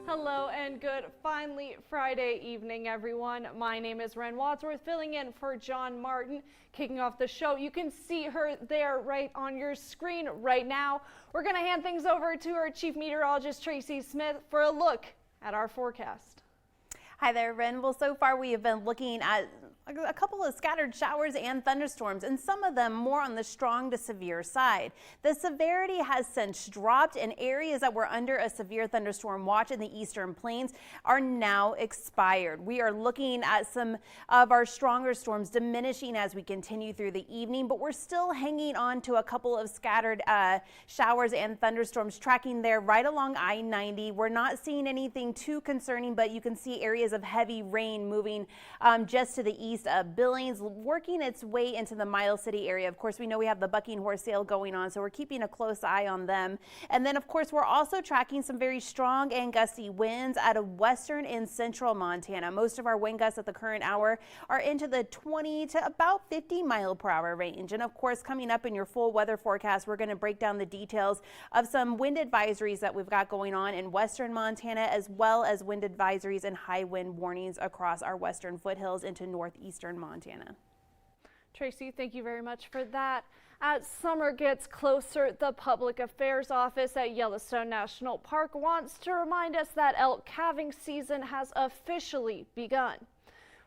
Hello and good finally Friday evening, everyone. My name is Ren Wadsworth, filling in for John Martin, kicking off the show. You can see her there right on your screen right now. We're going to hand things over to our chief meteorologist, Tracy Smith, for a look at our forecast. Hi there, Ren. Well, so far we have been looking at a couple of scattered showers and thunderstorms, and some of them more on the strong to severe side. The severity has since dropped, and areas that were under a severe thunderstorm watch in the eastern plains are now expired. We are looking at some of our stronger storms diminishing as we continue through the evening, but we're still hanging on to a couple of scattered showers and thunderstorms tracking there right along I-90. We're not seeing anything too concerning, but you can see areas of heavy rain moving just to the east of Billings, working its way into the Miles City area. Of course, we know we have the bucking horse sale going on, so we're keeping a close eye on them. And then, of course, we're also tracking some very strong and gusty winds out of western and central Montana. Most of our wind gusts at the current hour are into the 20 to about 50 mile per hour range. And of course, coming up in your full weather forecast, we're going to break down the details of some wind advisories that we've got going on in western Montana, as well as wind advisories and high wind warnings across our western foothills into northeastern Montana. Tracy, thank you very much for that. As summer gets closer, the Public Affairs Office at Yellowstone National Park wants to remind us that elk calving season has officially begun.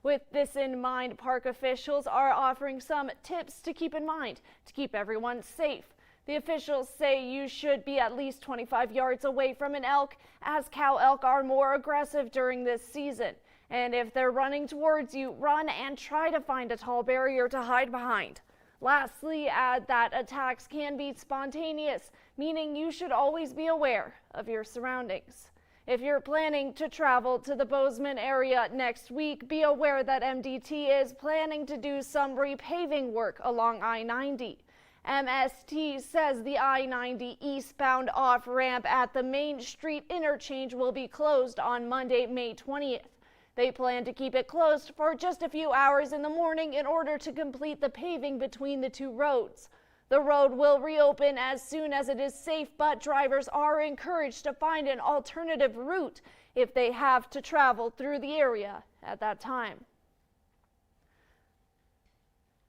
With this in mind, park officials are offering some tips to keep in mind to keep everyone safe. The officials say you should be at least 25 yards away from an elk, as cow elk are more aggressive during this season. And if they're running towards you, run and try to find a tall barrier to hide behind. Lastly, add that attacks can be spontaneous, meaning you should always be aware of your surroundings. If you're planning to travel to the Bozeman area next week, be aware that MDT is planning to do some repaving work along I-90. MST says the I-90 eastbound off-ramp at the Main Street interchange will be closed on Monday, May 20th. They plan to keep it closed for just a few hours in the morning in order to complete the paving between the two roads. The road will reopen as soon as it is safe, but drivers are encouraged to find an alternative route if they have to travel through the area at that time.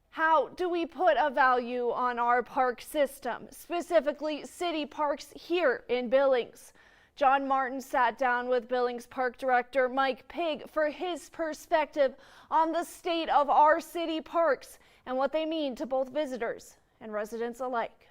How do we put a value on our park system, specifically city parks here in Billings? John Martin sat down with Billings Park Director Mike Pigg for his perspective on the state of our city parks and what they mean to both visitors and residents alike.